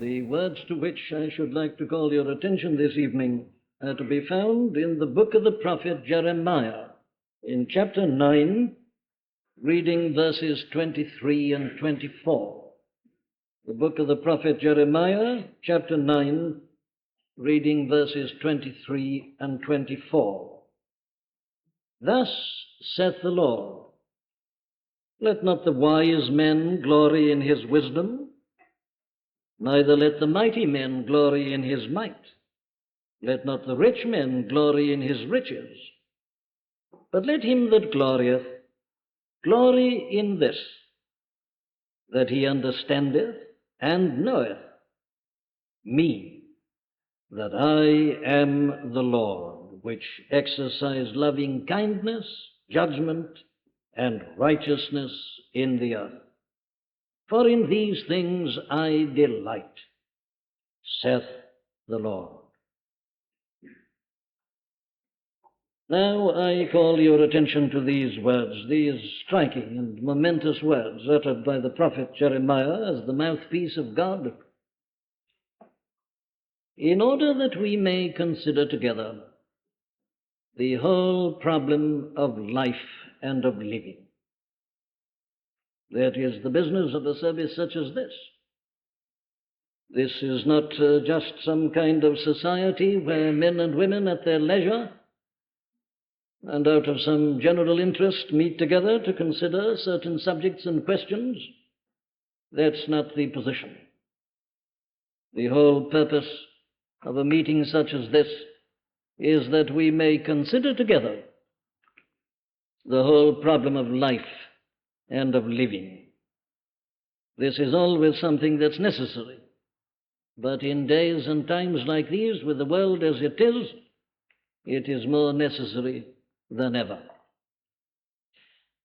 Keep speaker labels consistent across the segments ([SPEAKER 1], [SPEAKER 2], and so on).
[SPEAKER 1] The words to which I should like to call your attention this evening are to be found in the book of the prophet Jeremiah, in chapter 9, reading verses 23 and 24. The book of the prophet Jeremiah, chapter 9, reading verses 23 and 24. Thus saith the Lord, let not the wise man glory in his wisdom, neither let the mighty man glory in his might. Let not the rich man glory in his riches, but let him that glorieth glory in this, that he understandeth and knoweth me, that I am the Lord, which exercise loving kindness, judgment, and righteousness in the earth. For in these things I delight, saith the Lord. Now I call your attention to these words, these striking and momentous words uttered by the prophet Jeremiah as the mouthpiece of God, in order that we may consider together the whole problem of life and of living. That is the business of a service such as this. This is not just some kind of society where men and women at their leisure and out of some general interest meet together to consider certain subjects and questions. That's not the position. The whole purpose of a meeting such as this is that we may consider together the whole problem of life and of living. This is always something that's necessary, but in days and times like these, with the world as it is more necessary than ever.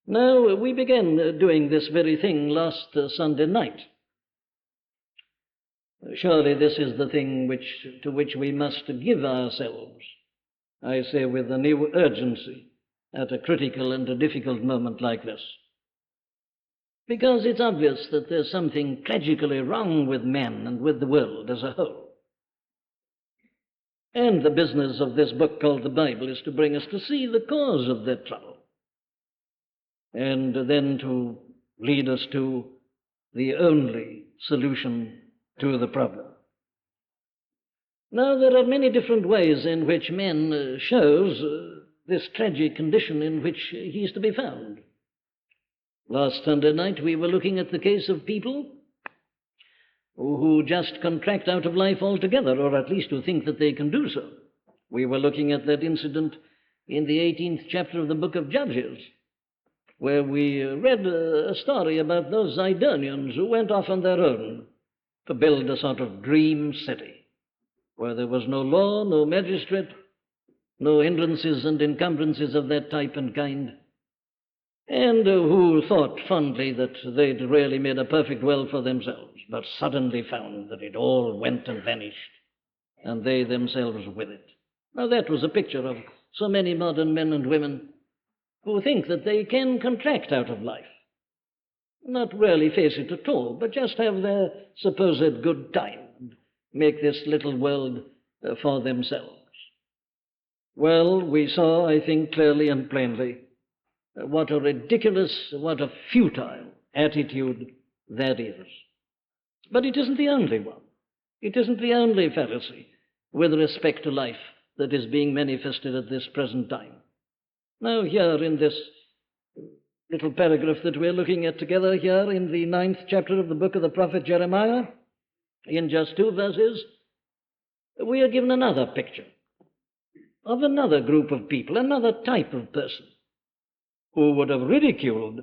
[SPEAKER 1] Now, we began doing this very thing last Sunday night. Surely this is the thing to which we must give ourselves, I say with a new urgency, at a critical and a difficult moment like this. Because it's obvious that there's something tragically wrong with men and with the world as a whole. And the business of this book called the Bible is to bring us to see the cause of that trouble, and then to lead us to the only solution to the problem. Now, there are many different ways in which man shows this tragic condition in which he is to be found. Last Sunday night we were looking at the case of people who just contract out of life altogether, or at least who think that they can do so. We were looking at that incident in the 18th chapter of the book of Judges, where we read a story about those Zidonians who went off on their own to build a sort of dream city, where there was no law, no magistrate, no hindrances and encumbrances of that type and kind, and who thought fondly that they'd really made a perfect world for themselves, but suddenly found that it all went and vanished, and they themselves with it. Now that was a picture of so many modern men and women who think that they can contract out of life, not really face it at all, but just have their supposed good time and make this little world for themselves. Well, we saw, I think, clearly and plainly what a ridiculous, what a futile attitude that is. But it isn't the only one. It isn't the only fallacy with respect to life that is being manifested at this present time. Now, here in this little paragraph that we're looking at together here in the 9th chapter of the book of the prophet Jeremiah, in just 2 verses, we are given another picture of another group of people, another type of person, who would have ridiculed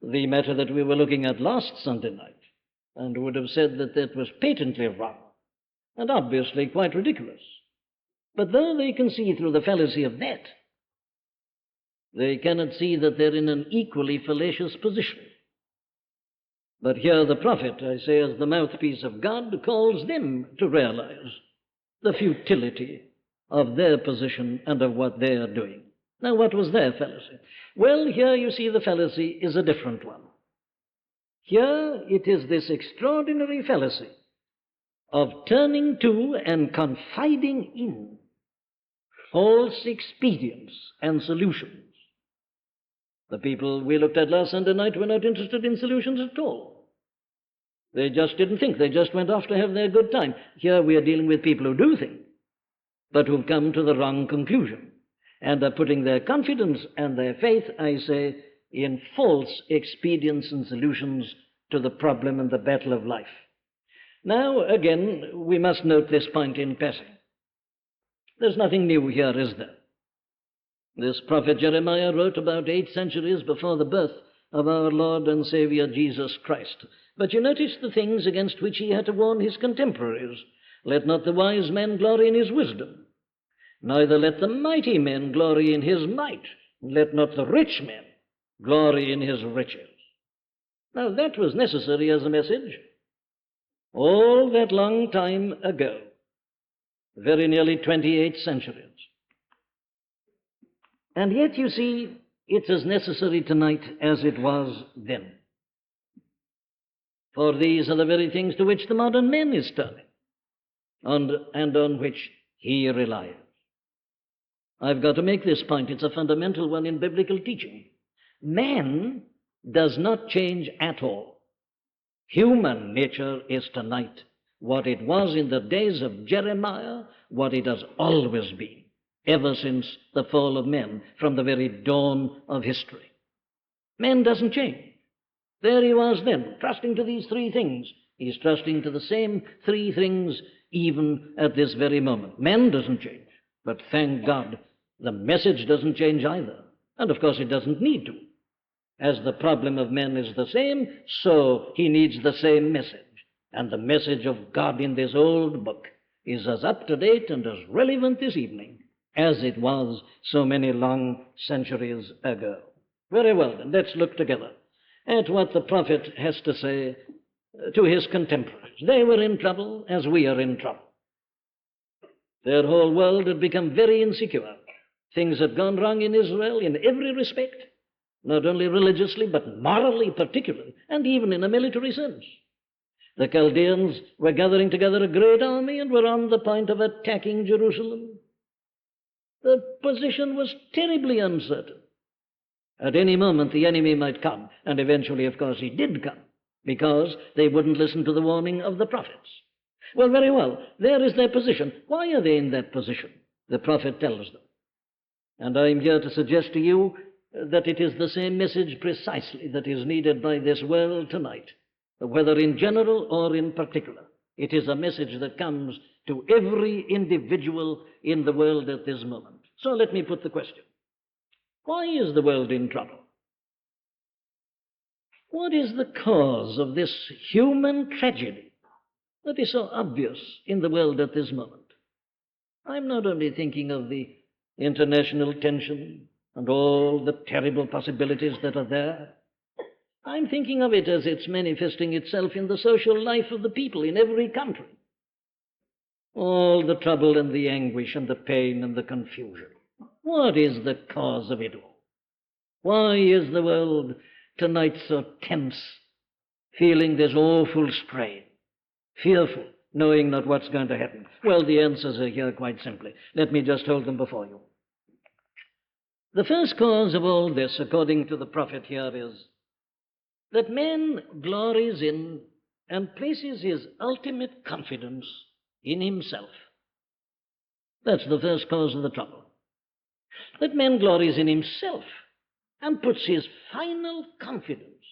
[SPEAKER 1] the matter that we were looking at last Sunday night, and would have said that that was patently wrong and obviously quite ridiculous. But though they can see through the fallacy of that, they cannot see that they're in an equally fallacious position. But here the prophet, I say, as the mouthpiece of God, calls them to realize the futility of their position and of what they are doing. Now, what was their fallacy? Well, here you see the fallacy is a different one. Here it is this extraordinary fallacy of turning to and confiding in false expedients and solutions. The people we looked at last Sunday night were not interested in solutions at all. They just didn't think. They just went off to have their good time. Here we are dealing with people who do think, but who've come to the wrong conclusion and are putting their confidence and their faith, I say, in false expedients and solutions to the problem and the battle of life. Now, again, we must note this point in passing. There's nothing new here, is there? This prophet Jeremiah wrote about 8 centuries before the birth of our Lord and Savior Jesus Christ. But you notice the things against which he had to warn his contemporaries. Let not the wise man glory in his wisdom, neither let the mighty man glory in his might, let not the rich man glory in his riches. Now that was necessary as a message all that long time ago, very nearly 28 centuries. And yet, you see, it's as necessary tonight as it was then. For these are the very things to which the modern man is turning, and on which he relies. I've got to make this point. It's a fundamental one in biblical teaching. Man does not change at all. Human nature is tonight what it was in the days of Jeremiah, what it has always been, ever since the fall of men, from the very dawn of history. Man doesn't change. There he was then, trusting to these 3 things. He's trusting to the same 3 things even at this very moment. Man doesn't change, but thank God, the message doesn't change either. And of course it doesn't need to. As the problem of man is the same, so he needs the same message. And the message of God in this old book is as up to date and as relevant this evening as it was so many long centuries ago. Very well, then, let's look together at what the prophet has to say to his contemporaries. They were in trouble as we are in trouble. Their whole world had become very insecure. Things had gone wrong in Israel in every respect, not only religiously, but morally particularly, and even in a military sense. The Chaldeans were gathering together a great army and were on the point of attacking Jerusalem. The position was terribly uncertain. At any moment the enemy might come, and eventually, of course, he did come, because they wouldn't listen to the warning of the prophets. Well, very well, there is their position. Why are they in that position? The prophet tells them. And I'm here to suggest to you that it is the same message precisely that is needed by this world tonight, whether in general or in particular. It is a message that comes to every individual in the world at this moment. So let me put the question. Why is the world in trouble? What is the cause of this human tragedy that is so obvious in the world at this moment? I'm not only thinking of the international tension and all the terrible possibilities that are there. I'm thinking of it as it's manifesting itself in the social life of the people in every country. All the trouble and the anguish and the pain and the confusion. What is the cause of it all? Why is the world tonight so tense, feeling this awful strain, fearful, knowing not what's going to happen? Well, the answers are here quite simply. Let me just hold them before you. The first cause of all this, according to the prophet here, is that man glories in and places his ultimate confidence in himself. That's the first cause of the trouble. That man glories in himself and puts his final confidence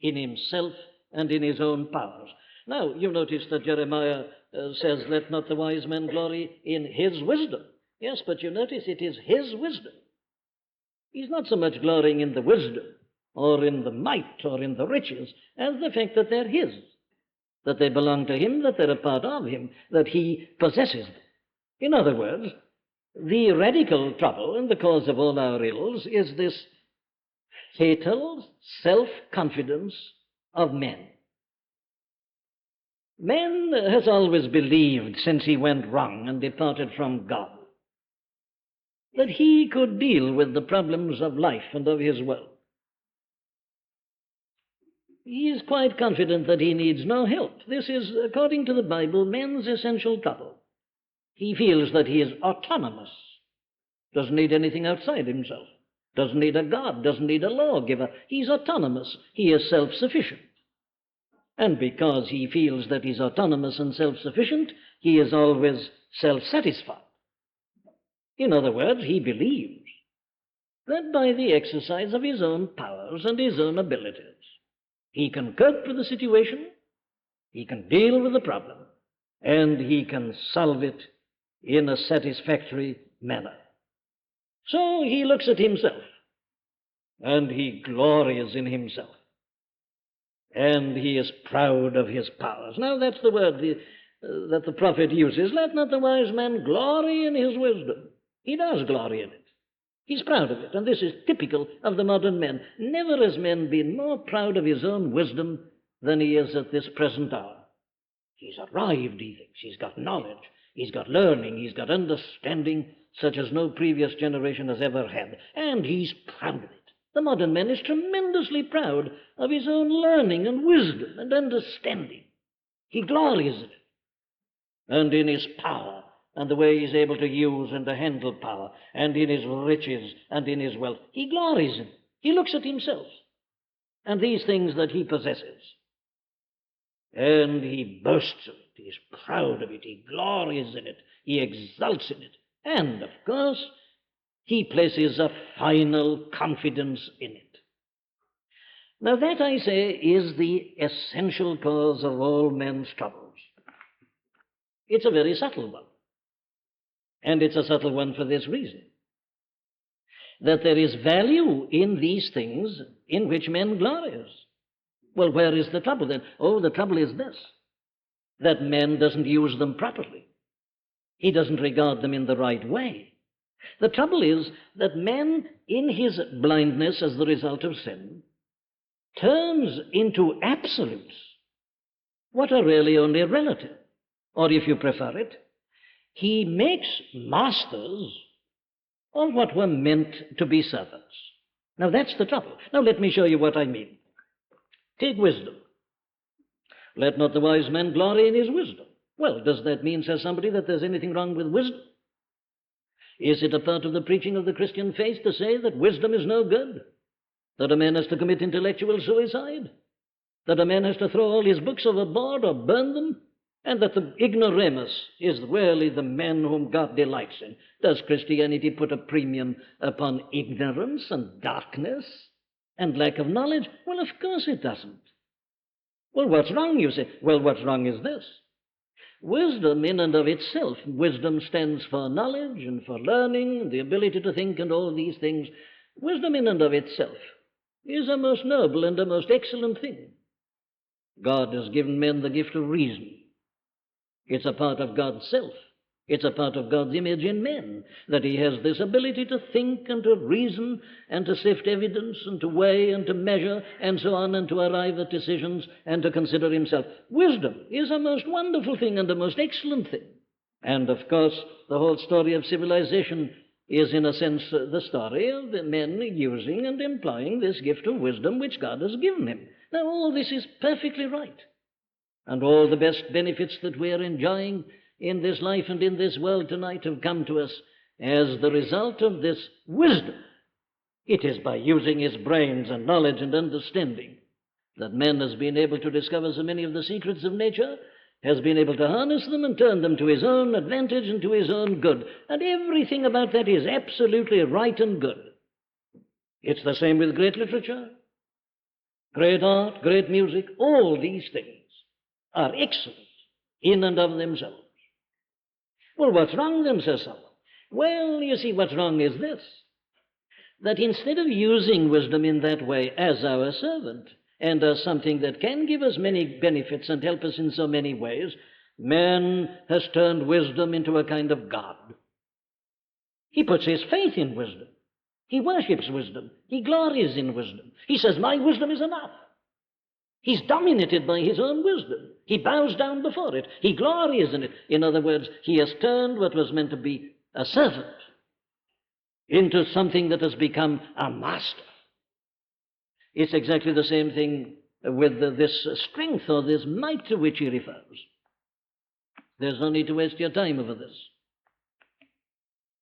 [SPEAKER 1] in himself and in his own powers. Now, you notice that Jeremiah says, let not the wise man glory in his wisdom. Yes, but you notice it is his wisdom. He's not so much glorying in the wisdom or in the might or in the riches as the fact that they're his, that they belong to him, that they're a part of him, that he possesses them. In other words, the radical trouble and the cause of all our ills is this fatal self-confidence of man. Man has always believed, since he went wrong and departed from God, that he could deal with the problems of life and of his world. He is quite confident that he needs no help. This is, according to the Bible, man's essential trouble. He feels that he is autonomous, doesn't need anything outside himself, doesn't need a God, doesn't need a lawgiver. He's autonomous. He is self-sufficient. And because he feels that he's autonomous and self-sufficient, he is always self-satisfied. In other words, he believes that by the exercise of his own powers and his own abilities, he can cope with the situation, he can deal with the problem, and he can solve it in a satisfactory manner. So he looks at himself, and he glories in himself, and he is proud of his powers. Now that's the word that the prophet uses. Let not the wise man glory in his wisdom. He does glory in it. He's proud of it, and this is typical of the modern man. Never has man been more proud of his own wisdom than he is at this present hour. He's arrived, he thinks. He's got knowledge. He's got learning. He's got understanding such as no previous generation has ever had. And he's proud of it. The modern man is tremendously proud of his own learning and wisdom and understanding. He glories in it and in his power and the way he's able to use and to handle power and in his riches and in his wealth. He glories in it. He looks at himself and these things that he possesses. And he boasts of it. He's proud of it. He glories in it. He exults in it. And, of course, he places a final confidence in it. Now, that, I say, is the essential cause of all men's troubles. It's a very subtle one. And it's a subtle one for this reason, that there is value in these things in which men glories. Well, where is the trouble then? Oh, the trouble is this, that man doesn't use them properly. He doesn't regard them in the right way. The trouble is that man, in his blindness as the result of sin, turns into absolutes what are really only relative. Or if you prefer it, he makes masters of what were meant to be servants. Now that's the trouble. Now let me show you what I mean. Take wisdom. Let not the wise man glory in his wisdom. Well, does that mean, says somebody, that there's anything wrong with wisdom? Is it a part of the preaching of the Christian faith to say that wisdom is no good? That a man has to commit intellectual suicide? That a man has to throw all his books overboard or burn them? And that the ignoramus is really the man whom God delights in? Does Christianity put a premium upon ignorance and darkness and lack of knowledge? Well, of course it doesn't. Well, what's wrong, you say? Well, what's wrong is this. Wisdom in and of itself, wisdom stands for knowledge and for learning, the ability to think and all these things. Wisdom in and of itself is a most noble and a most excellent thing. God has given men the gift of reason. It's a part of God's self. It's a part of God's image in men, that he has this ability to think and to reason and to sift evidence and to weigh and to measure and so on and to arrive at decisions and to consider himself. Wisdom is a most wonderful thing and a most excellent thing. And, of course, the whole story of civilization is, in a sense, the story of the men using and employing this gift of wisdom which God has given him. Now, all this is perfectly right. And all the best benefits that we are enjoying in this life and in this world tonight have come to us as the result of this wisdom. It is by using his brains and knowledge and understanding that man has been able to discover so many of the secrets of nature, has been able to harness them and turn them to his own advantage and to his own good. And everything about that is absolutely right and good. It's the same with great literature, great art, great music. All these things are excellent in and of themselves. Well, what's wrong then, says someone? Well, you see, what's wrong is this, that instead of using wisdom in that way as our servant and as something that can give us many benefits and help us in so many ways, man has turned wisdom into a kind of God. He puts his faith in wisdom. He worships wisdom. He glories in wisdom. He says, my wisdom is enough. He's dominated by his own wisdom. He bows down before it. He glories in it. In other words, he has turned what was meant to be a servant into something that has become a master. It's exactly the same thing with this strength or this might to which he refers. There's no need to waste your time over this.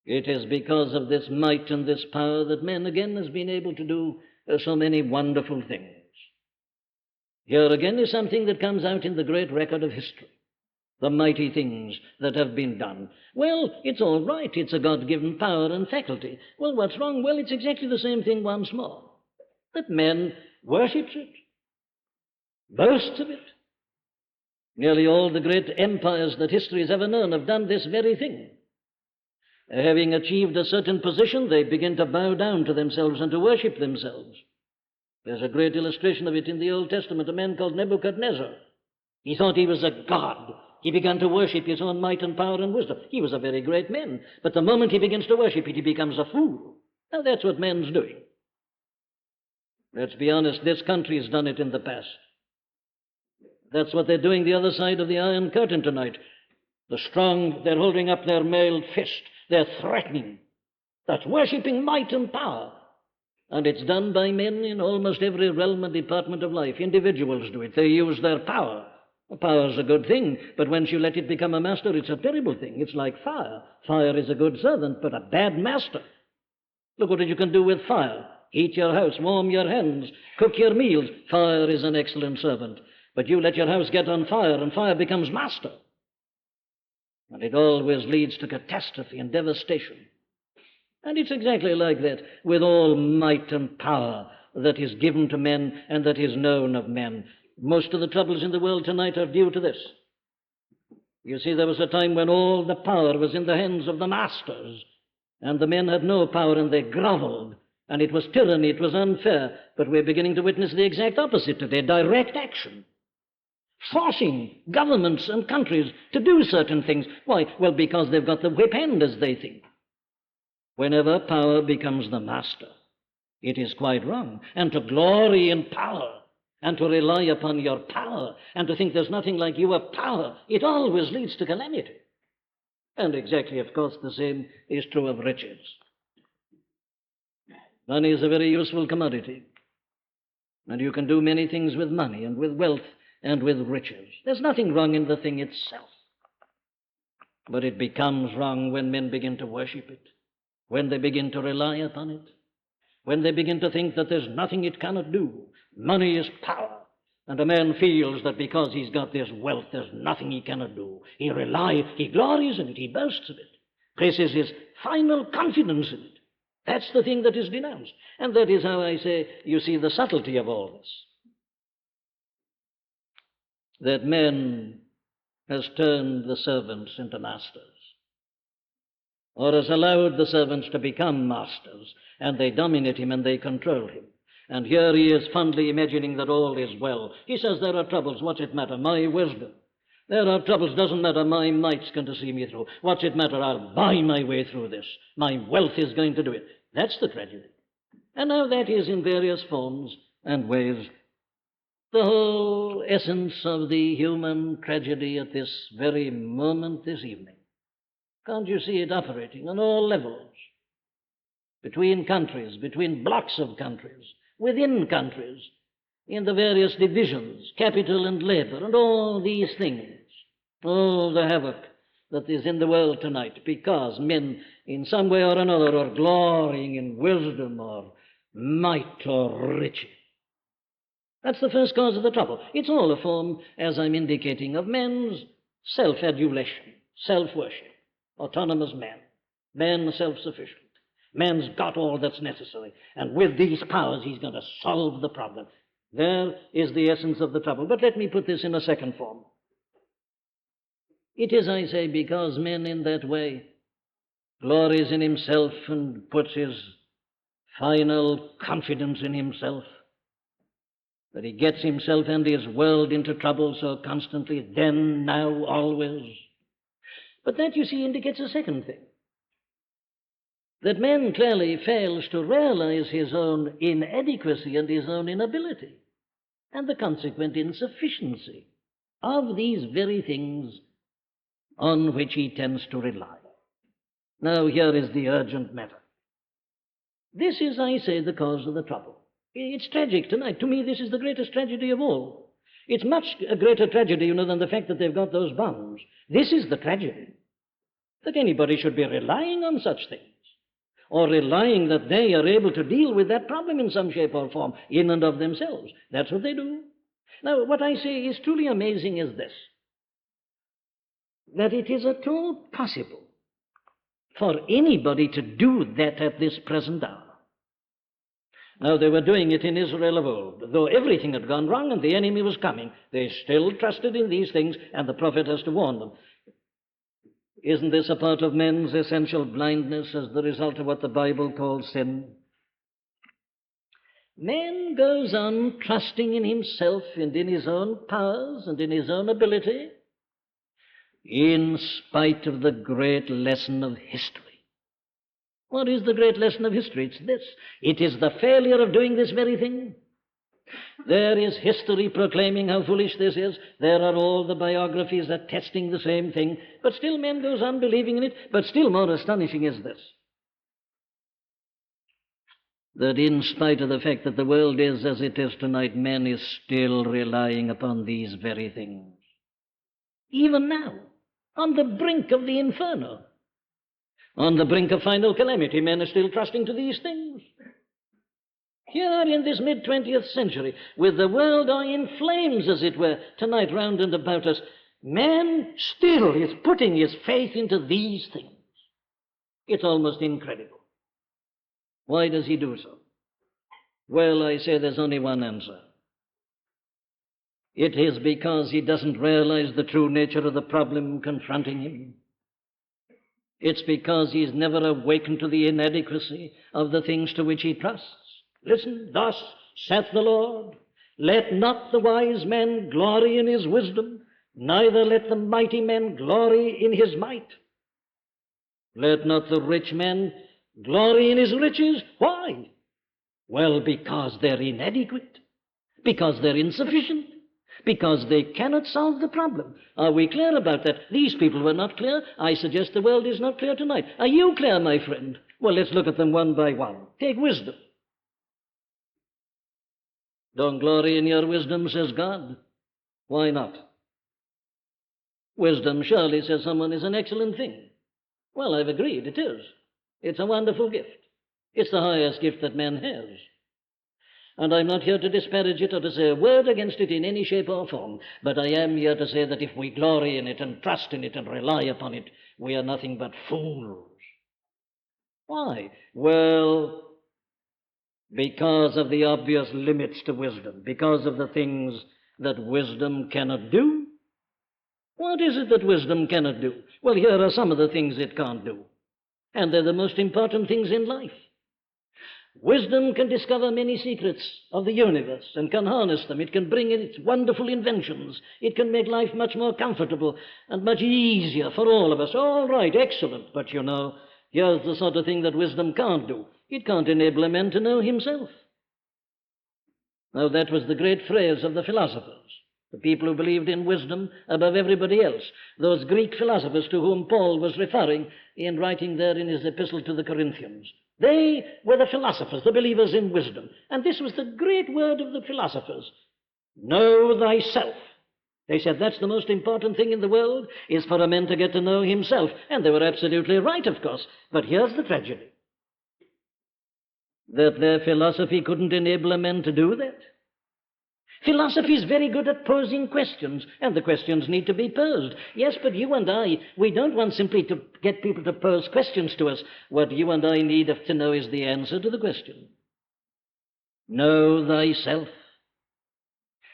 [SPEAKER 1] It is because of this might and this power that man again has been able to do so many wonderful things. Here again is something that comes out in the great record of history, the mighty things that have been done. Well, it's all right. It's a God-given power and faculty. Well, what's wrong? Well, it's exactly the same thing once more, that man worships it, boasts of it. Nearly all the great empires that history has ever known have done this very thing. Having achieved a certain position, they begin to bow down to themselves and to worship themselves. There's a great illustration of it in the Old Testament, a man called Nebuchadnezzar. He thought he was a god. He began to worship his own might and power and wisdom. He was a very great man. But the moment he begins to worship it, he becomes a fool. Now, that's what man's doing. Let's be honest, this country has done it in the past. That's what they're doing the other side of the Iron Curtain tonight. The strong, they're holding up their mailed fist. They're threatening. That's worshipping might and power. And it's done by men in almost every realm and department of life. Individuals do it. They use their power. Power's a good thing, but once you let it become a master, it's a terrible thing. It's like fire. Fire is a good servant, but a bad master. Look what you can do with fire. Heat your house, warm your hands, cook your meals. Fire is an excellent servant. But you let your house get on fire, and fire becomes master. And it always leads to catastrophe and devastation. And it's exactly like that with all might and power that is given to men and that is known of men. Most of the troubles in the world tonight are due to this. You see, there was a time when all the power was in the hands of the masters, and the men had no power and they groveled, and it was tyranny, it was unfair. But we're beginning to witness the exact opposite today, direct action. Forcing governments and countries to do certain things. Why? Well, because they've got the whip hand, as they think. Whenever power becomes the master, it is quite wrong. And to glory in power, and to rely upon your power, and to think there's nothing like you have power, it always leads to calamity. And exactly, of course, the same is true of riches. Money is a very useful commodity. And you can do many things with money and with wealth and with riches. There's nothing wrong in the thing itself. But it becomes wrong when men begin to worship it, when they begin to rely upon it, when they begin to think that there's nothing it cannot do. Money is power. And a man feels that because he's got this wealth, there's nothing he cannot do. He glories in it, he boasts of it, places his final confidence in it. That's the thing that is denounced. And that is how I say, you see the subtlety of all this. That man has turned the servants into masters, or has allowed the servants to become masters, and they dominate him and they control him. And here he is fondly imagining that all is well. He says, there are troubles, what's it matter? My wisdom. There are troubles, doesn't matter, my might's going to see me through. What's it matter? I'll buy my way through this. My wealth is going to do it. That's the tragedy. And now that is in various forms and ways the whole essence of the human tragedy at this very moment this evening. Can't you see it operating on all levels? Between countries, between blocks of countries, within countries, in the various divisions, capital and labor, and all these things. Oh, the havoc that is in the world tonight, because men, in some way or another, are glorying in wisdom or might or riches. That's the first cause of the trouble. It's all a form, as I'm indicating, of men's self-adulation, self-worship, autonomous man self-sufficient. Man's got all that's necessary, and with these powers he's going to solve the problem. There is the essence of the trouble. But let me put this in a second form. It is, I say, because man in that way glories in himself and puts his final confidence in himself, that he gets himself and his world into trouble so constantly, then, now, always. But that, you see, indicates a second thing. That man clearly fails to realize his own inadequacy and his own inability, and the consequent insufficiency of these very things on which he tends to rely. Now, here is the urgent matter. This is, I say, the cause of the trouble. It's tragic tonight. To me, this is the greatest tragedy of all. It's much a greater tragedy, than the fact that they've got those bombs. This is the tragedy, that anybody should be relying on such things, or relying that they are able to deal with that problem in some shape or form, in and of themselves. That's what they do. Now, what I say is truly amazing is this, that it is at all possible for anybody to do that at this present hour. Now, they were doing it in Israel of old. Though everything had gone wrong and the enemy was coming, they still trusted in these things, and the prophet has to warn them. Isn't this a part of men's essential blindness as the result of what the Bible calls sin? Man goes on trusting in himself and in his own powers and in his own ability, in spite of the great lesson of history. What is the great lesson of history? It's this. It is the failure of doing this very thing. There is history proclaiming how foolish this is. There are all the biographies attesting the same thing. But still man goes on believing in it. But still more astonishing is this, that in spite of the fact that the world is as it is tonight, man is still relying upon these very things. Even now, on the brink of the inferno, on the brink of final calamity, men are still trusting to these things. Here in this mid-20th century, with the world in flames, as it were, tonight round and about us, man still is putting his faith into these things. It's almost incredible. Why does he do so? Well, I say there's only one answer. It is because he doesn't realize the true nature of the problem confronting him. It's because he's never awakened to the inadequacy of the things to which he trusts. Listen, thus saith the Lord, let not the wise man glory in his wisdom, neither let the mighty man glory in his might. Let not the rich man glory in his riches. Why? Well, because they're inadequate, because they're insufficient, because they cannot solve the problem. Are we clear about that? These people were not clear. I suggest the world is not clear tonight. Are you clear, my friend? Well, let's look at them one by one. Take wisdom. Don't glory in your wisdom, says God. Why not? Wisdom surely, says someone, is an excellent thing. Well, I've agreed, it is. It's a wonderful gift. It's the highest gift that man has. And I'm not here to disparage it or to say a word against it in any shape or form, but I am here to say that if we glory in it and trust in it and rely upon it, we are nothing but fools. Why? Well, because of the obvious limits to wisdom, because of the things that wisdom cannot do. What is it that wisdom cannot do? Well, here are some of the things it can't do, and they're the most important things in life. Wisdom can discover many secrets of the universe and can harness them. It can bring in its wonderful inventions. It can make life much more comfortable and much easier for all of us. All right, excellent. But here's the sort of thing that wisdom can't do. It can't enable a man to know himself. Now, that was the great phrase of the philosophers, the people who believed in wisdom above everybody else, those Greek philosophers to whom Paul was referring in writing there in his epistle to the Corinthians. They were the philosophers, the believers in wisdom. And this was the great word of the philosophers. Know thyself. They said that's the most important thing in the world, is for a man to get to know himself. And they were absolutely right, of course. But here's the tragedy, that their philosophy couldn't enable a man to do that. Philosophy is very good at posing questions, and the questions need to be posed. Yes, but you and I, we don't want simply to get people to pose questions to us. What you and I need to know is the answer to the question. Know thyself.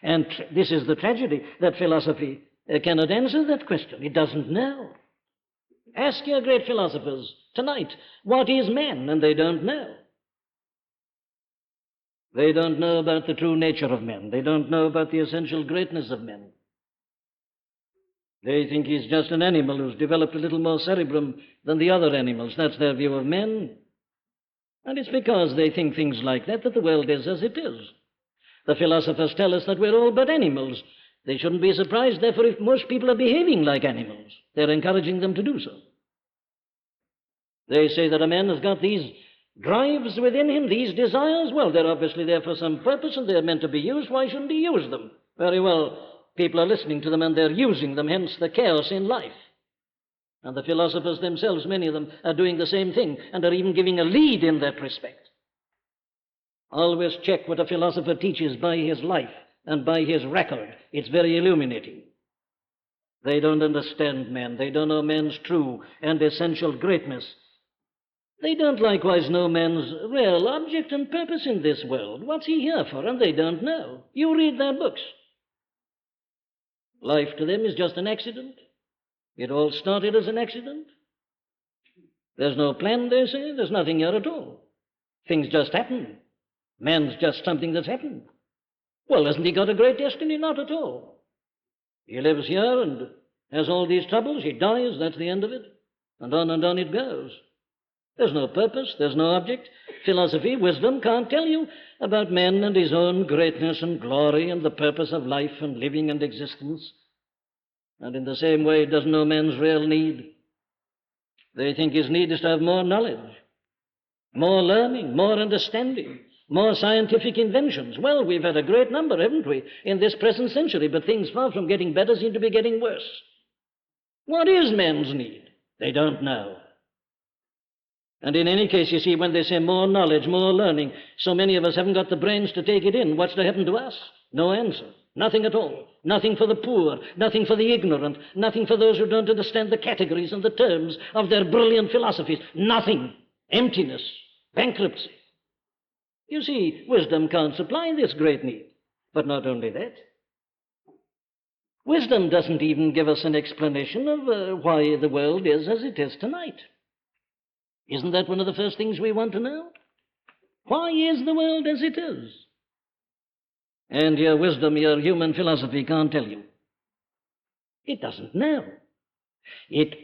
[SPEAKER 1] And this is the tragedy, that philosophy cannot answer that question. It doesn't know. Ask your great philosophers tonight, what is man? And they don't know. They don't know about the true nature of men. They don't know about the essential greatness of men. They think he's just an animal who's developed a little more cerebrum than the other animals. That's their view of men. And it's because they think things like that that the world is as it is. The philosophers tell us that we're all but animals. They shouldn't be surprised, therefore, if most people are behaving like animals. They're encouraging them to do so. They say that a man has got these drives within him these desires. Well, they're obviously there for some purpose and they're meant to be used. Why shouldn't he use them? Very well, people are listening to them and they're using them, hence the chaos in life. And the philosophers themselves, many of them, are doing the same thing and are even giving a lead in that respect. Always check what a philosopher teaches by his life and by his record. It's very illuminating. They don't understand men. They don't know man's true and essential greatness. They don't likewise know man's real object and purpose in this world. What's he here for? And they don't know. You read their books. Life to them is just an accident. It all started as an accident. There's no plan, they say. There's nothing here at all. Things just happen. Man's just something that's happened. Well, hasn't he got a great destiny? Not at all. He lives here and has all these troubles. He dies, that's the end of it. And on it goes. There's no purpose, there's no object. Philosophy, wisdom can't tell you about man and his own greatness and glory and the purpose of life and living and existence. And in the same way, it doesn't know man's real need. They think his need is to have more knowledge, more learning, more understanding, more scientific inventions. Well, we've had a great number, haven't we, in this present century, but things far from getting better seem to be getting worse. What is man's need? They don't know. And in any case, you see, when they say more knowledge, more learning, so many of us haven't got the brains to take it in. What's to happen to us? No answer. Nothing at all. Nothing for the poor, nothing for the ignorant, nothing for those who don't understand the categories and the terms of their brilliant philosophies. Nothing. Emptiness. Bankruptcy. You see, wisdom can't supply this great need. But not only that. Wisdom doesn't even give us an explanation of why the world is as it is tonight. Isn't that one of the first things we want to know? Why is the world as it is? And your wisdom, your human philosophy can't tell you. It doesn't know. It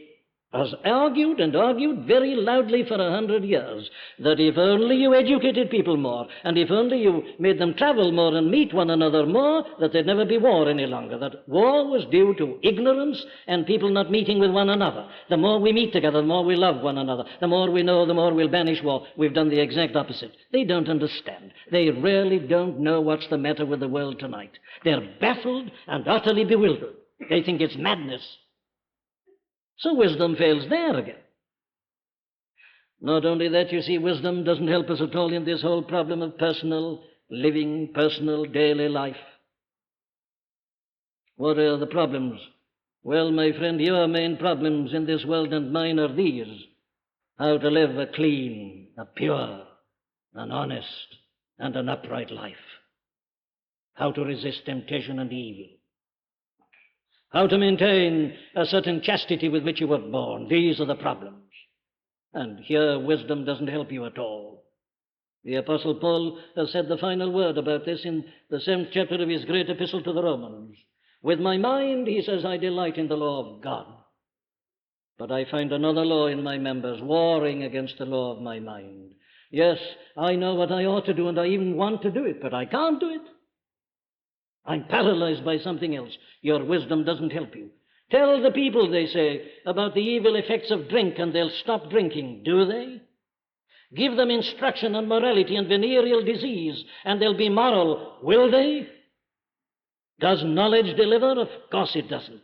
[SPEAKER 1] has argued and argued very loudly for 100 years that if only you educated people more, and if only you made them travel more and meet one another more, that there'd never be war any longer, that war was due to ignorance and people not meeting with one another. The more we meet together, the more we love one another. The more we know, the more we'll banish war. We've done the exact opposite. They don't understand. They really don't know what's the matter with the world tonight. They're baffled and utterly bewildered. They think it's madness. So wisdom fails there again. Not only that, you see, wisdom doesn't help us at all in this whole problem of personal living, personal daily life. What are the problems? Well, my friend, your main problems in this world and mine are these: how to live a clean, a pure, an honest, and an upright life. How to resist temptation and evil. How to maintain a certain chastity with which you were born. These are the problems. And here wisdom doesn't help you at all. The Apostle Paul has said the final word about this in the 7th chapter of his great epistle to the Romans. With my mind, he says, I delight in the law of God. But I find another law in my members, warring against the law of my mind. Yes, I know what I ought to do, and I even want to do it, but I can't do it. I'm paralyzed by something else. Your wisdom doesn't help you. Tell the people, they say, about the evil effects of drink, and they'll stop drinking. Do they? Give them instruction on morality and venereal disease, and they'll be moral. Will they? Does knowledge deliver? Of course it doesn't.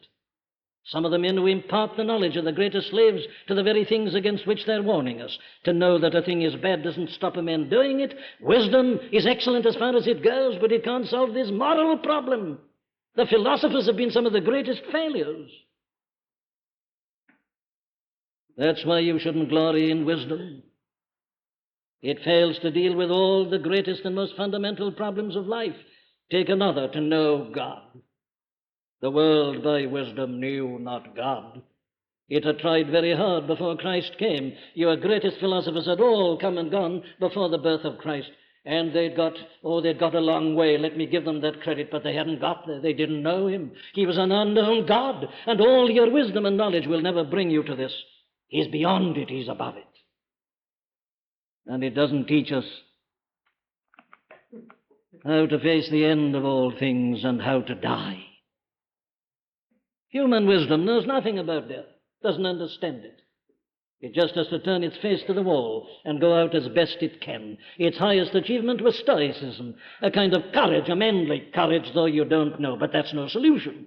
[SPEAKER 1] Some of the men who impart the knowledge are the greatest slaves to the very things against which they're warning us. To know that a thing is bad doesn't stop a man doing it. Wisdom is excellent as far as it goes, but it can't solve this moral problem. The philosophers have been some of the greatest failures. That's why you shouldn't glory in wisdom. It fails to deal with all the greatest and most fundamental problems of life. Take another, to know God. The world by wisdom knew not God. It had tried very hard before Christ came. Your greatest philosophers had all come and gone before the birth of Christ. And they'd got a long way. Let me give them that credit, but they hadn't got there. They didn't know him. He was an unknown God, and all your wisdom and knowledge will never bring you to this. He's beyond it. He's above it. And it doesn't teach us how to face the end of all things and how to die. Human wisdom knows nothing about death, doesn't understand it. It just has to turn its face to the wall and go out as best it can. Its highest achievement was stoicism, a kind of courage, a manly courage, though you don't know. But that's no solution.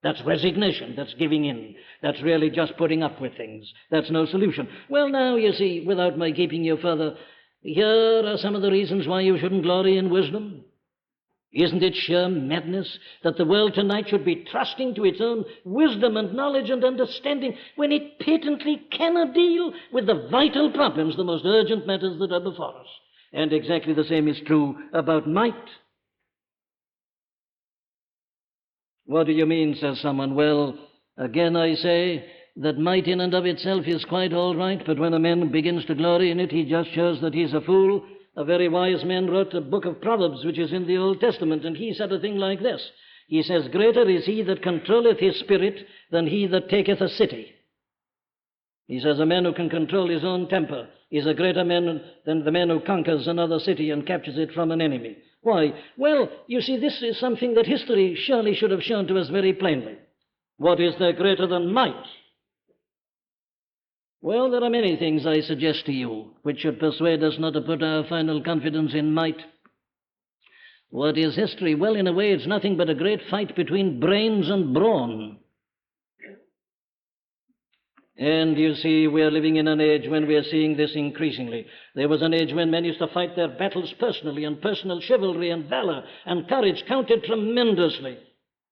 [SPEAKER 1] That's resignation. That's giving in. That's really just putting up with things. That's no solution. Well, now, you see, without my keeping you further, here are some of the reasons why you shouldn't glory in wisdom. Isn't it sheer madness that the world tonight should be trusting to its own wisdom and knowledge and understanding when it patently cannot deal with the vital problems, the most urgent matters that are before us? And exactly the same is true about might. What do you mean, says someone? Well, again I say that might in and of itself is quite all right, but when a man begins to glory in it, he just shows that he's a fool. A very wise man wrote a book of Proverbs, which is in the Old Testament, and he said a thing like this. He says, "Greater is he that controlleth his spirit than he that taketh a city." He says a man who can control his own temper is a greater man than the man who conquers another city and captures it from an enemy. Why? Well, you see, this is something that history surely should have shown to us very plainly. What is there greater than might? Well, there are many things I suggest to you which should persuade us not to put our final confidence in might. What is history? Well, in a way, it's nothing but a great fight between brains and brawn. And you see, we're living in an age when we're seeing this increasingly. There was an age when men used to fight their battles personally, and personal chivalry and valor and courage counted tremendously.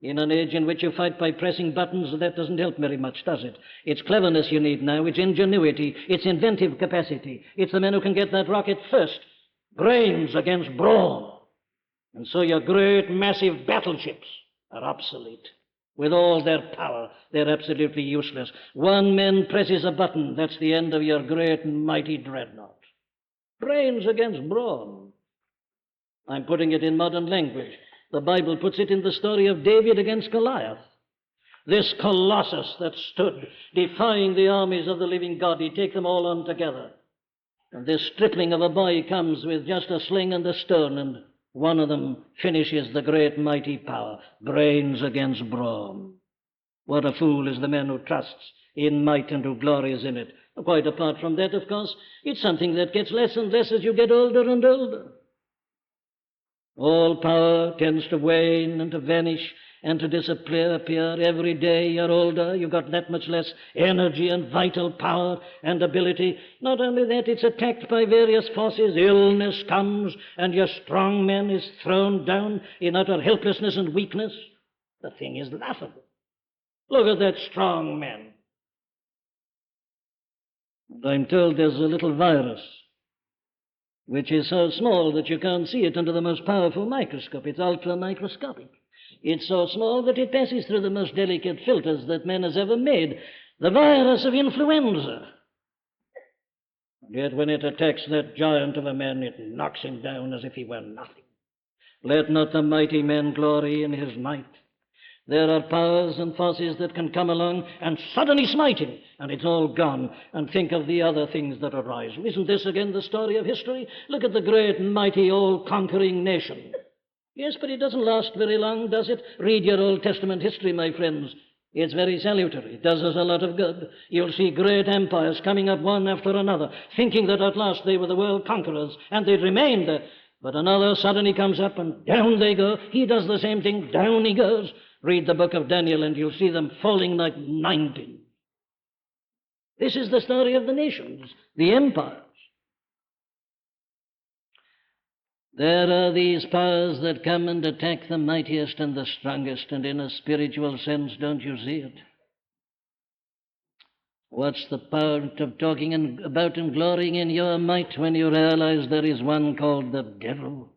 [SPEAKER 1] In an age in which you fight by pressing buttons, that doesn't help very much, does it? It's cleverness you need now, it's ingenuity, it's inventive capacity. It's the men who can get that rocket first. Brains against brawn. And so your great, massive battleships are obsolete. With all their power, they're absolutely useless. One man presses a button, that's the end of your great and mighty dreadnought. Brains against brawn. I'm putting it in modern language. The Bible puts it in the story of David against Goliath. This colossus that stood defying the armies of the living God, he'd take them all on together. And this stripling of a boy comes with just a sling and a stone, and one of them finishes the great mighty power. Brains against brawn. What a fool is the man who trusts in might and who glories in it. Quite apart from that, of course, it's something that gets less and less as you get older and older. All power tends to wane and to vanish and to disappear. Every day you're older, you've got that much less energy and vital power and ability. Not only that, it's attacked by various forces. Illness comes, and your strong man is thrown down in utter helplessness and weakness. The thing is laughable. Look at that strong man. I'm told there's a little virus which is so small that you can't see it under the most powerful microscope. It's ultra-microscopic. It's so small that it passes through the most delicate filters that man has ever made. The virus of influenza. Yet when it attacks that giant of a man, it knocks him down as if he were nothing. Let not the mighty man glory in his might. There are powers and forces that can come along and suddenly smite him, and it's all gone. And think of the other things that arise. Isn't this again the story of history? Look at the great, mighty, all-conquering nation. Yes, but it doesn't last very long, does it? Read your Old Testament history, my friends. It's very salutary. It does us a lot of good. You'll see great empires coming up one after another, thinking that at last they were the world conquerors, and they'd remain there. But another suddenly comes up, and down they go. He does the same thing. Down he goes. Read the book of Daniel, and you'll see them falling like 19. This is the story of the nations, the empires. There are these powers that come and attack the mightiest and the strongest, and in a spiritual sense, don't you see it? What's the point of talking about and glorying in your might when you realize there is one called the devil,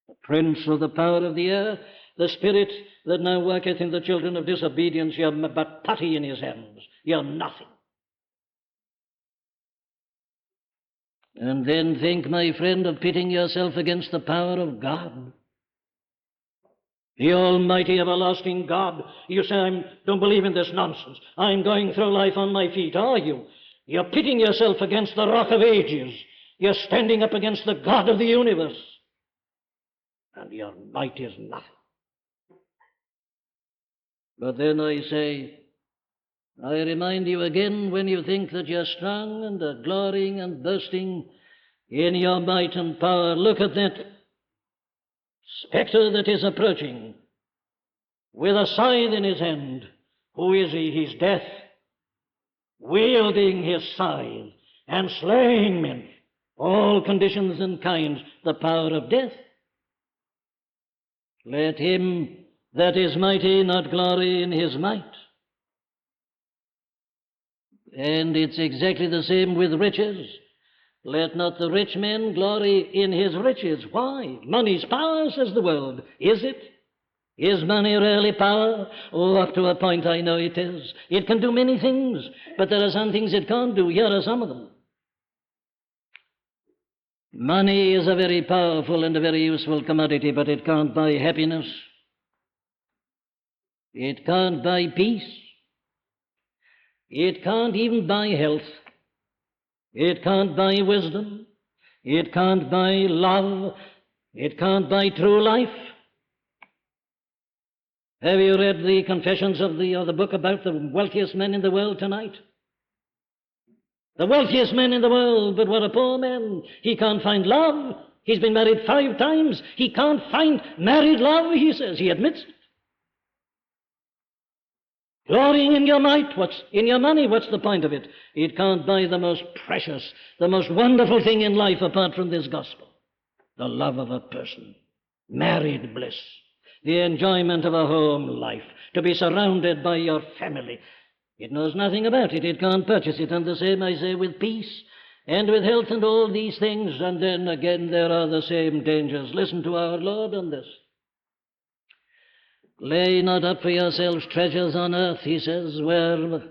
[SPEAKER 1] the prince of the power of the air, the spirit that now worketh in the children of disobedience? You're but putty in his hands. You're nothing. And then think, my friend, of pitting yourself against the power of God. The almighty, everlasting God. You say, I don't believe in this nonsense. I'm going through life on my feet. Are you? You're pitting yourself against the rock of ages. You're standing up against the God of the universe. And your might is nothing. But then I say, I remind you again, when you think that you're strong and are glorying and boasting in your might and power, look at that spectre that is approaching with a scythe in his hand. Who is he? He's death, wielding his scythe and slaying men, all conditions and kinds, the power of death. Let him that is mighty not glory in his might. And it's exactly the same with riches. Let not the rich man glory in his riches. Why? Money's power, says the world. Is it? Is money really power? Oh, up to a point I know it is. It can do many things, but there are some things it can't do. Here are some of them. Money is a very powerful and a very useful commodity, but it can't buy happiness. It can't buy peace. It can't even buy health. It can't buy wisdom. It can't buy love. It can't buy true life. Have you read the confessions of the book about the wealthiest men in the world tonight? The wealthiest man in the world, but what a poor man. He can't find love. He's been married 5 times. He can't find married love, he says. He admits it. Glorying in your might, in your money, what's the point of it? It can't buy the most precious, the most wonderful thing in life apart from this gospel. The love of a person, married bliss, the enjoyment of a home life, to be surrounded by your family. It knows nothing about it. It can't purchase it. And the same, I say, with peace and with health and all these things. And then again, there are the same dangers. Listen to our Lord on this. Lay not up for yourselves treasures on earth, he says, where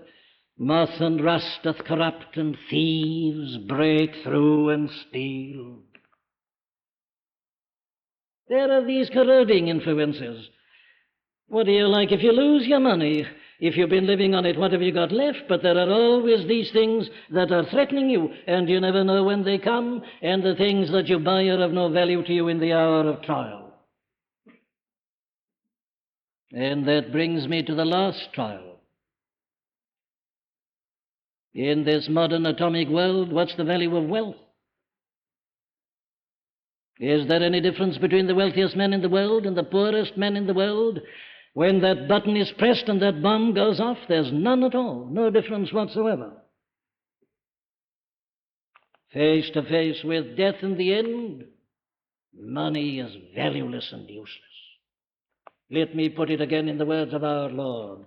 [SPEAKER 1] moth and rust doth corrupt, and thieves break through and steal. There are these corroding influences. What do you like if you lose your money? If you've been living on it, what have you got left? But there are always these things that are threatening you, and you never know when they come, and the things that you buy are of no value to you in the hour of trial. And that brings me to the last trial. In this modern atomic world, what's the value of wealth? Is there any difference between the wealthiest man in the world and the poorest man in the world? When that button is pressed and that bomb goes off, there's none at all, no difference whatsoever. Face to face with death in the end, money is valueless and useless. Let me put it again in the words of our Lord.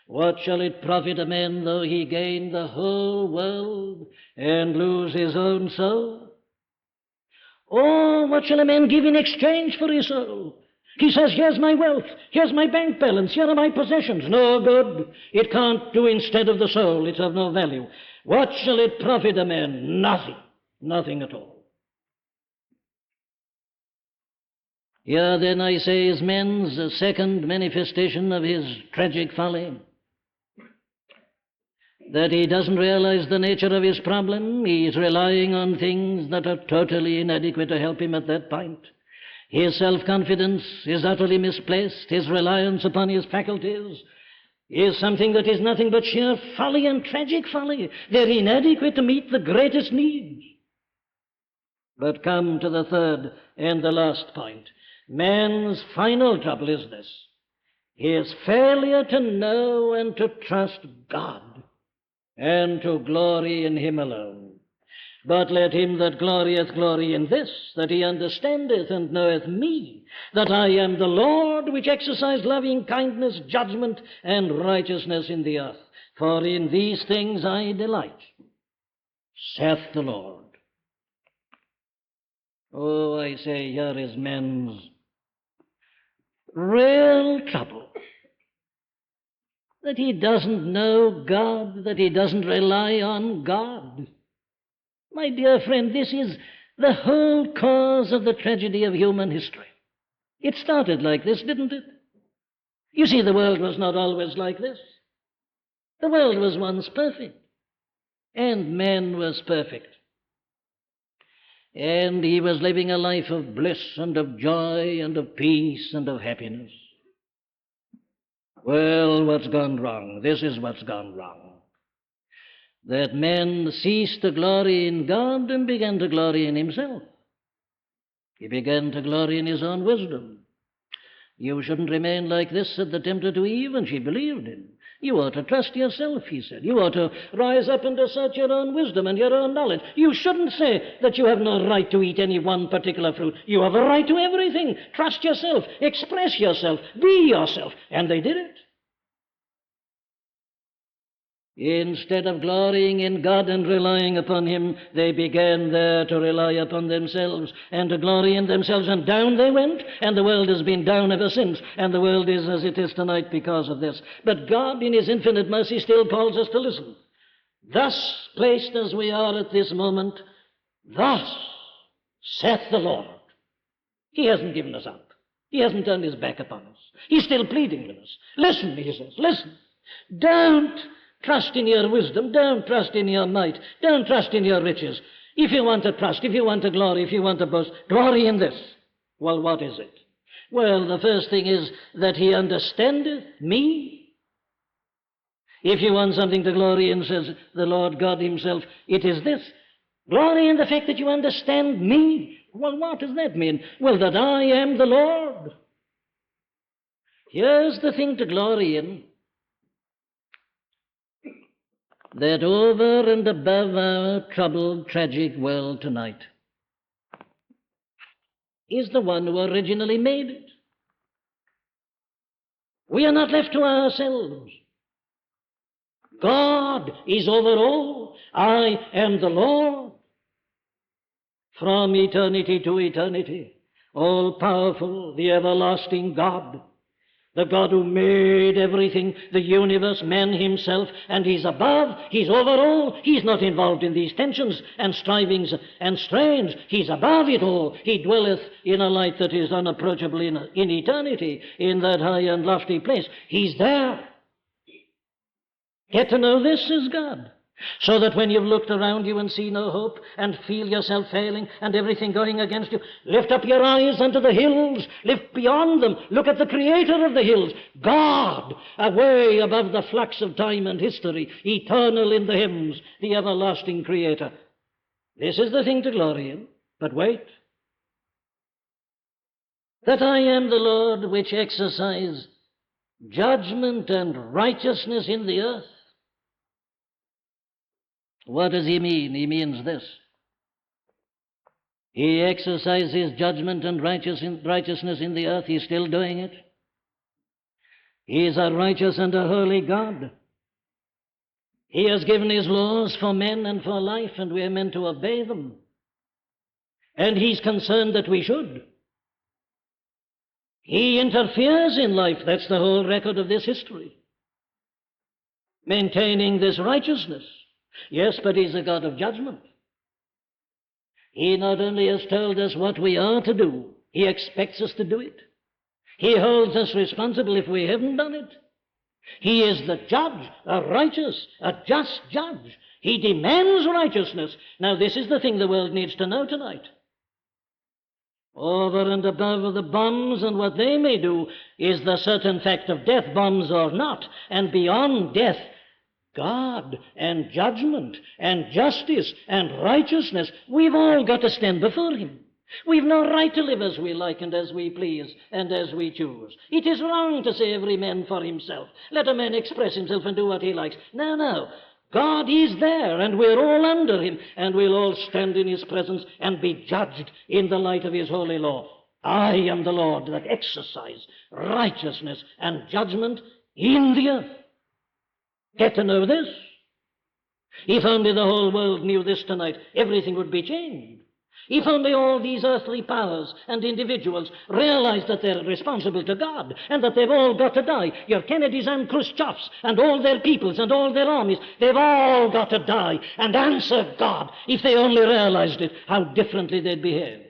[SPEAKER 1] What shall it profit a man though he gain the whole world and lose his own soul? Or what shall a man give in exchange for his soul? He says, here's my wealth, here's my bank balance, here are my possessions. No good. It can't do instead of the soul. It's of no value. What shall it profit a man? Nothing. Nothing at all. Here then, I say, is man's second manifestation of his tragic folly. That he doesn't realize the nature of his problem. He's relying on things that are totally inadequate to help him at that point. His self-confidence is utterly misplaced. His reliance upon his faculties is something that is nothing but sheer folly and tragic folly. They're inadequate to meet the greatest needs. But come to the third and the last point. Man's final trouble is this: his failure to know and to trust God, and to glory in him alone. But let him that glorieth glory in this, that he understandeth and knoweth me, that I am the Lord, which exercise loving kindness, judgment, and righteousness in the earth. For in these things I delight, saith the Lord. Oh, I say, here is men's real trouble. That he doesn't know God, that he doesn't rely on God. My dear friend, this is the whole cause of the tragedy of human history. It started like this, didn't it? You see, the world was not always like this. The world was once perfect, and man was perfect. And he was living a life of bliss and of joy and of peace and of happiness. Well, what's gone wrong? This is what's gone wrong. that man ceased to glory in God and began to glory in himself. He began to glory in his own wisdom. You shouldn't remain like this, said the tempter to Eve, and she believed him. You ought to trust yourself, he said. You ought to rise up and assert your own wisdom and your own knowledge. You shouldn't say that you have no right to eat any one particular fruit. You have a right to everything. Trust yourself. Express yourself. Be yourself. And they did it. Instead of glorying in God and relying upon him, they began there to rely upon themselves and to glory in themselves, and down they went, and the world has been down ever since, and the world is as it is tonight because of this. But God, in his infinite mercy, still calls us to listen. Thus placed as we are at this moment, thus saith the Lord. He hasn't given us up. He hasn't turned his back upon us. He's still pleading with us. Listen, he says, listen. Don't trust in your wisdom. Don't trust in your might. Don't trust in your riches. If you want to trust, if you want to glory, if you want to boast, glory in this. Well, what is it? Well, the first thing is that he understandeth me. If you want something to glory in, says the Lord God himself, it is this. Glory in the fact that you understand me. Well, what does that mean? Well, that I am the Lord. Here's the thing to glory in. That over and above our troubled, tragic world tonight is the one who originally made it. We are not left to ourselves. God is over all. I am the Lord. From eternity to eternity, all-powerful, the everlasting God, the God who made everything, the universe, man himself, and he's above, he's over all. He's not involved in these tensions and strivings and strains. He's above it all. He dwelleth in a light that is unapproachable in eternity, in that high and lofty place. He's there. Get to know this is God. So that when you've looked around you and see no hope and feel yourself failing and everything going against you, lift up your eyes unto the hills, lift beyond them, look at the creator of the hills, God, away above the flux of time and history, eternal in the heavens, the everlasting creator. This is the thing to glory in. But wait. That I am the Lord which exercise judgment and righteousness in the earth. What does he mean? He means this. He exercises judgment and righteousness in the earth. He's still doing it. He is a righteous and a holy God. He has given his laws for men and for life, and we are meant to obey them. And he's concerned that we should. He interferes in life. That's the whole record of this history. Maintaining this righteousness. Yes, but he's a God of judgment. He not only has told us what we are to do, he expects us to do it. He holds us responsible if we haven't done it. He is the judge, a righteous, a just judge. He demands righteousness. Now, this is the thing the world needs to know tonight. Over and above the bombs and what they may do is the certain fact of death, bombs or not, and beyond death, God and judgment and justice and righteousness. We've all got to stand before him. We've no right to live as we like and as we please and as we choose. It is wrong to say every man for himself. Let a man express himself and do what he likes. No, no. God is there, and we're all under him, and we'll all stand in his presence and be judged in the light of his holy law. I am the Lord that exercise righteousness and judgment in the earth. Get to know this. If only the whole world knew this tonight, everything would be changed. If only all these earthly powers and individuals realized that they're responsible to God and that they've all got to die. Your Kennedys and Khrushchevs and all their peoples and all their armies, they've all got to die and answer God. If they only realized it, how differently they'd behave.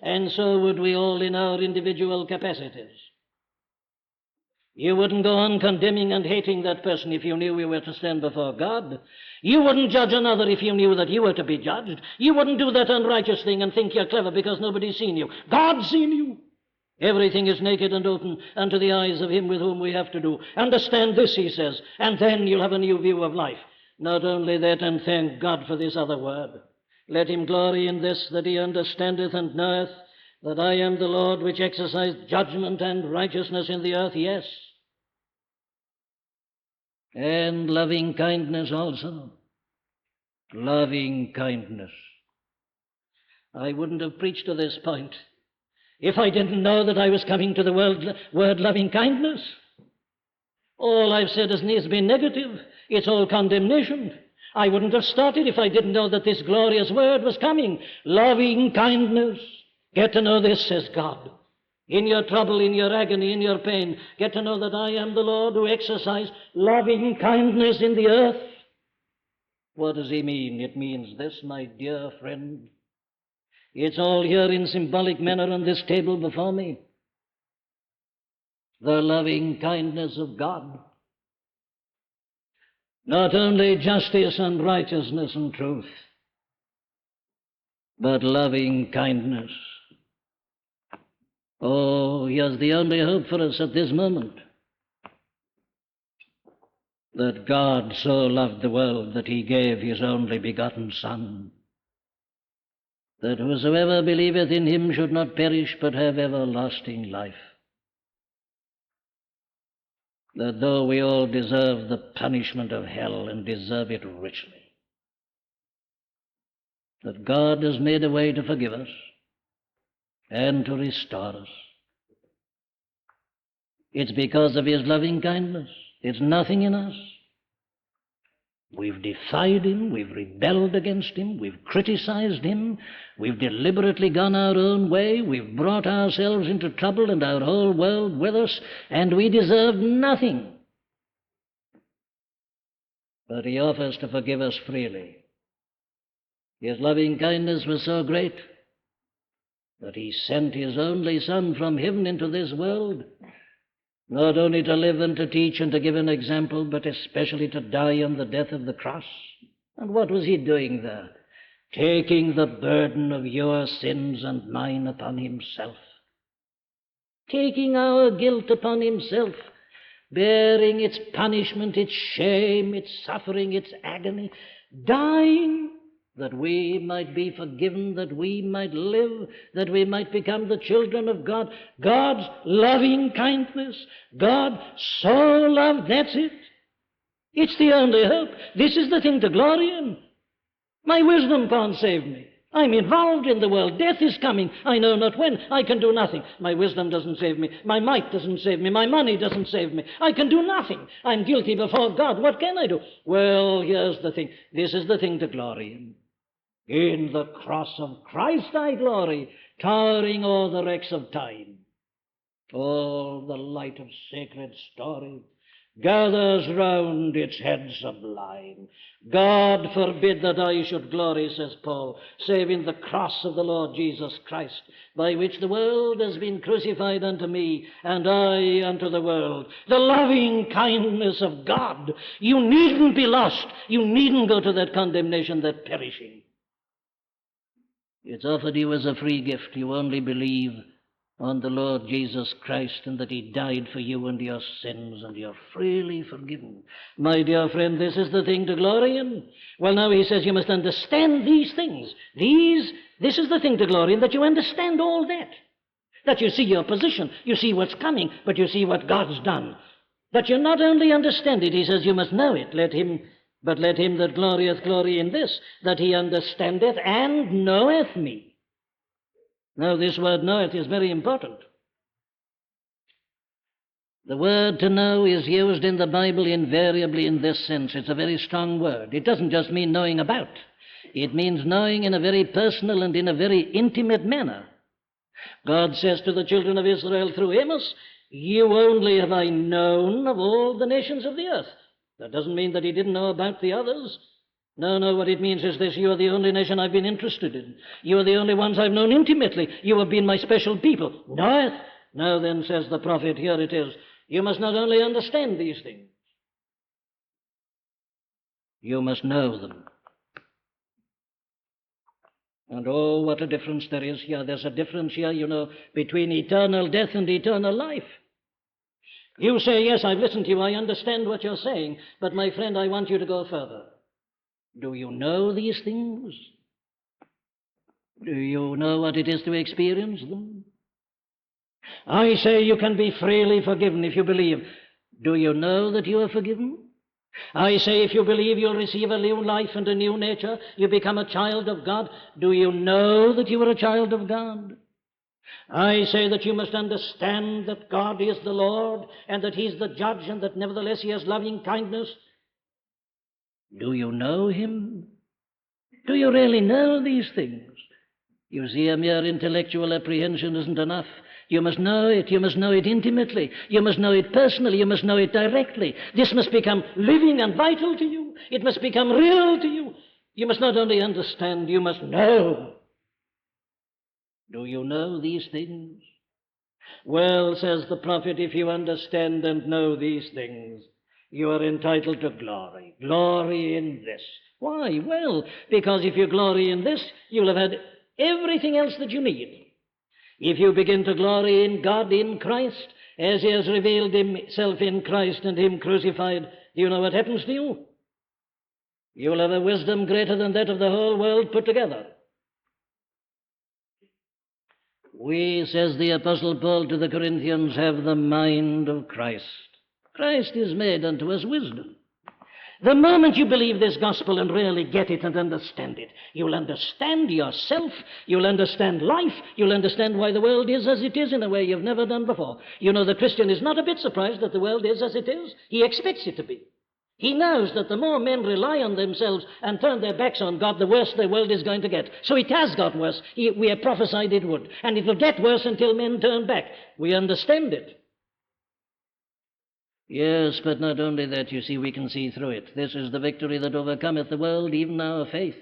[SPEAKER 1] And so would we all in our individual capacities. You wouldn't go on condemning and hating that person if you knew you were to stand before God. You wouldn't judge another if you knew that you were to be judged. You wouldn't do that unrighteous thing and think you're clever because nobody's seen you. God's seen you. Everything is naked and open unto the eyes of him with whom we have to do. Understand this, he says, and then you'll have a new view of life. Not only that, and thank God for this other word. Let him glory in this, that he understandeth and knoweth that I am the Lord which exercise judgment and righteousness in the earth, yes, and loving kindness also. Loving kindness. I wouldn't have preached to this point if I didn't know that I was coming to the word loving kindness. All I've said has been negative. It's all condemnation. I wouldn't have started if I didn't know that this glorious word was coming. Loving kindness. Get to know this, says God. In your trouble, in your agony, in your pain, get to know that I am the Lord who exercise loving kindness in the earth. What does he mean? It means this, my dear friend. It's all here in symbolic manner on this table before me. The loving kindness of God. Not only justice and righteousness and truth, but loving kindness. Oh, here's the only hope for us at this moment. That God so loved the world that he gave his only begotten Son, that whosoever believeth in him should not perish but have everlasting life. That though we all deserve the punishment of hell and deserve it richly, that God has made a way to forgive us and to restore us. It's because of his loving kindness. It's nothing in us. We've defied him, we've rebelled against him, we've criticized him, we've deliberately gone our own way, we've brought ourselves into trouble and our whole world with us, and we deserve nothing. But he offers to forgive us freely. His loving kindness was so great that he sent his only Son from heaven into this world, not only to live and to teach and to give an example, but especially to die on the death of the cross. And what was he doing there? Taking the burden of your sins and mine upon himself. Taking our guilt upon himself, bearing its punishment, its shame, its suffering, its agony, dying that we might be forgiven, that we might live, that we might become the children of God. God's loving kindness. God so loved, that's it. It's the only hope. This is the thing to glory in. My wisdom can't save me. I'm involved in the world. Death is coming. I know not when. I can do nothing. My wisdom doesn't save me. My might doesn't save me. My money doesn't save me. I can do nothing. I'm guilty before God. What can I do? Well, here's the thing. This is the thing to glory in. In the cross of Christ I glory, towering o'er the wrecks of time. All the light of sacred story gathers round its head sublime. God forbid that I should glory, says Paul, save in the cross of the Lord Jesus Christ, by which the world has been crucified unto me, and I unto the world. The loving kindness of God. You needn't be lost. You needn't go to that condemnation, that perishing. It's offered you as a free gift. You only believe on the Lord Jesus Christ and that he died for you and your sins, and you're freely forgiven. My dear friend, this is the thing to glory in. Well, now he says you must understand these things. This is the thing to glory in, that you understand all that. That you see your position, you see what's coming, but you see what God's done. That you not only understand it, he says you must know it. Let him that glorieth glory in this, that he understandeth and knoweth me. Now, this word knoweth is very important. The word to know is used in the Bible invariably in this sense. It's a very strong word. It doesn't just mean knowing about. It means knowing in a very personal and in a very intimate manner. God says to the children of Israel through Amos, you only have I known of all the nations of the earth. That doesn't mean that he didn't know about the others. No, what it means is this: you are the only nation I've been interested in. You are the only ones I've known intimately. You have been my special people. Knoweth? Now then, says the prophet, here it is. You must not only understand these things, you must know them. And oh, what a difference there is here. There's a difference here, between eternal death and eternal life. You say, yes, I've listened to you, I understand what you're saying, but my friend, I want you to go further. Do you know these things? Do you know what it is to experience them? I say you can be freely forgiven if you believe. Do you know that you are forgiven? I say if you believe you'll receive a new life and a new nature, you become a child of God. Do you know that you are a child of God? I say that you must understand that God is the Lord and that He's the judge and that nevertheless He has loving kindness. Do you know Him? Do you really know these things? You see, a mere intellectual apprehension isn't enough. You must know it. You must know it intimately. You must know it personally. You must know it directly. This must become living and vital to you. It must become real to you. You must not only understand, you must know. Do you know these things? Well, says the prophet, if you understand and know these things, you are entitled to glory. Glory in this. Why? Well, because if you glory in this, you'll have had everything else that you need. If you begin to glory in God, in Christ, as He has revealed Himself in Christ and Him crucified, do you know what happens to you? You'll have a wisdom greater than that of the whole world put together. We, says the Apostle Paul to the Corinthians, have the mind of Christ. Christ is made unto us wisdom. The moment you believe this gospel and really get it and understand it, you'll understand yourself, you'll understand life, you'll understand why the world is as it is in a way you've never done before. You know, the Christian is not a bit surprised that the world is as it is. He expects it to be. He knows that the more men rely on themselves and turn their backs on God, the worse the world is going to get. So it has got worse. We have prophesied it would. And it will get worse until men turn back. We understand it. Yes, but not only that, you see, we can see through it. This is the victory that overcometh the world, even our faith.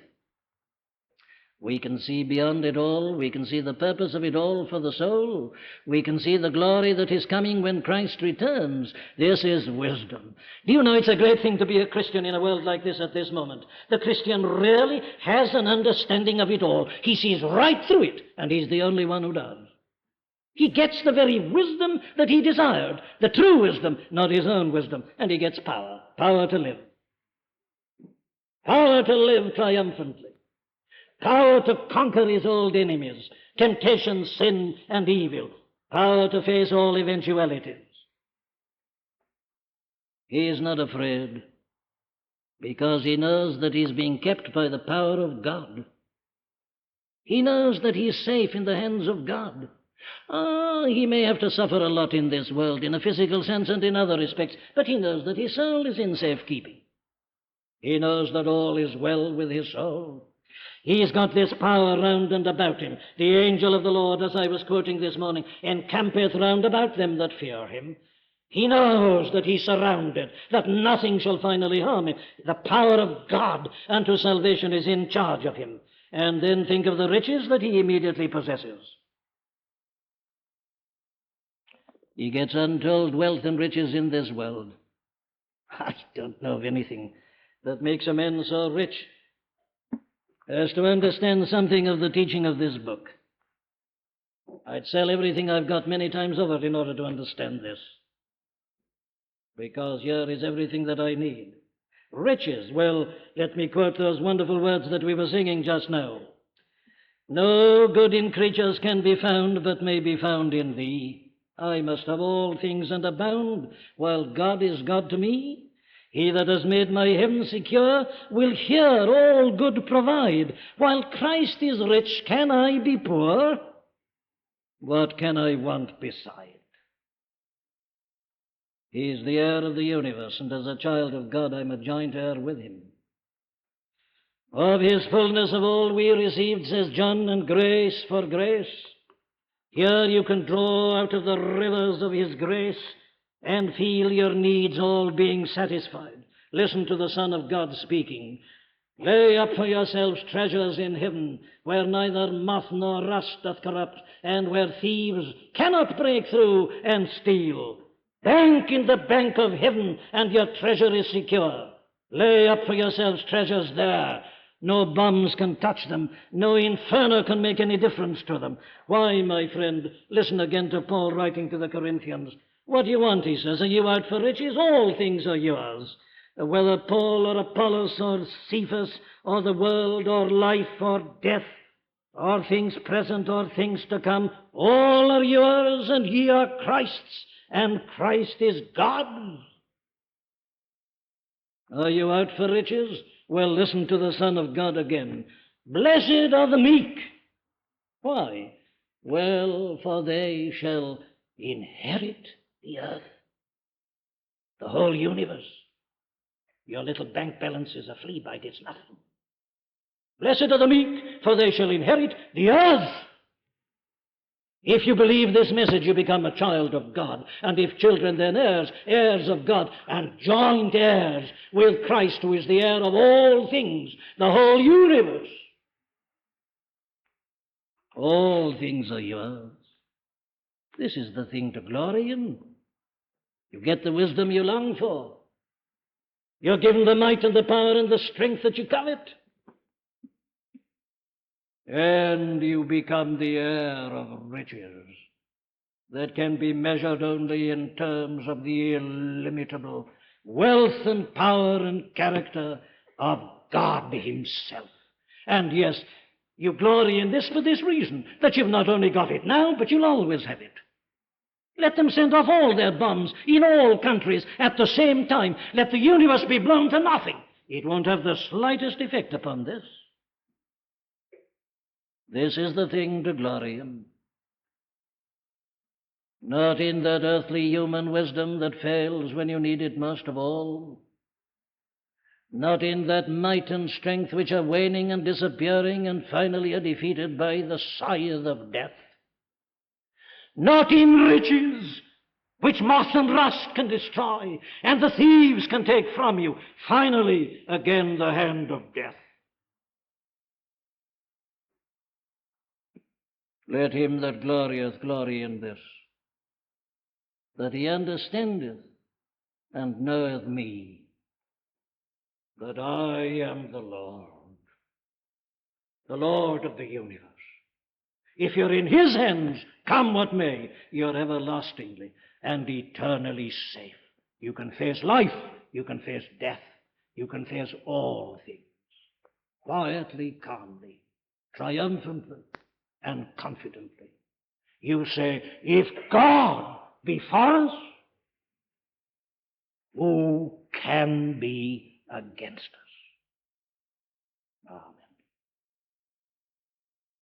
[SPEAKER 1] We can see beyond it all. We can see the purpose of it all for the soul. We can see the glory that is coming when Christ returns. This is wisdom. Do you know it's a great thing to be a Christian in a world like this at this moment? The Christian really has an understanding of it all. He sees right through it, and he's the only one who does. He gets the very wisdom that he desired, the true wisdom, not his own wisdom, and he gets power, power to live. Power to live triumphantly. Power to conquer his old enemies, temptation, sin, and evil. Power to face all eventualities. He is not afraid because he knows that he is being kept by the power of God. He knows that he is safe in the hands of God. He may have to suffer a lot in this world, in a physical sense and in other respects, but he knows that his soul is in safekeeping. He knows that all is well with his soul. He's got this power round and about him. The angel of the Lord, as I was quoting this morning, encampeth round about them that fear him. He knows that he's surrounded, that nothing shall finally harm him. The power of God unto salvation is in charge of him. And then think of the riches that he immediately possesses. He gets untold wealth and riches in this world. I don't know of anything that makes a man so rich as to understand something of the teaching of this book. I'd sell everything I've got many times over in order to understand this. Because here is everything that I need. Riches. Well, let me quote those wonderful words that we were singing just now. No good in creatures can be found, but may be found in thee. I must have all things and abound, while God is God to me. He that has made my heaven secure will here all good provide. While Christ is rich, can I be poor? What can I want beside? He is the heir of the universe, and as a child of God, I'm a joint heir with him. Of his fullness of all we received, says John, and grace for grace. Here you can draw out of the rivers of his grace and feel your needs all being satisfied. Listen to the Son of God speaking. Lay up for yourselves treasures in heaven, where neither moth nor rust doth corrupt, and where thieves cannot break through and steal. Bank in the bank of heaven, and your treasure is secure. Lay up for yourselves treasures there. No bombs can touch them. No inferno can make any difference to them. Why, my friend, listen again to Paul writing to the Corinthians. What do you want, he says? Are you out for riches? All things are yours. whether Paul or Apollos or Cephas or the world or life or death or things present or things to come, all are yours, and ye are Christ's, and Christ is God's. Are you out for riches? Well, listen to the Son of God again. Blessed are the meek. Why? Well, for they shall inherit the earth, the whole universe. Your little bank balance is a flea bite, it's nothing. Blessed are the meek, for they shall inherit the earth. If you believe this message, you become a child of God. And if children, then heirs, heirs of God, and joint heirs with Christ, who is the heir of all things, the whole universe. All things are yours. This is the thing to glory in. You get the wisdom you long for. You're given the might and the power and the strength that you covet. And you become the heir of riches that can be measured only in terms of the illimitable wealth and power and character of God Himself. And yes, you glory in this for this reason, that you've not only got it now, but you'll always have it. Let them send off all their bombs in all countries at the same time. Let the universe be blown to nothing. It won't have the slightest effect upon this. This is the thing to glory in. Not in that earthly human wisdom that fails when you need it most of all. Not in that might and strength which are waning and disappearing and finally are defeated by the scythe of death. Not in riches, which moth and rust can destroy, and the thieves can take from you. Finally, again, the hand of death. Let him that glorieth glory in this, that he understandeth and knoweth me, that I am the Lord of the universe. If you're in His hands, come what may, you're everlastingly and eternally safe. You can face life, you can face death, you can face all things, quietly, calmly, triumphantly, and confidently. You say, if God be for us, who can be against us? Amen.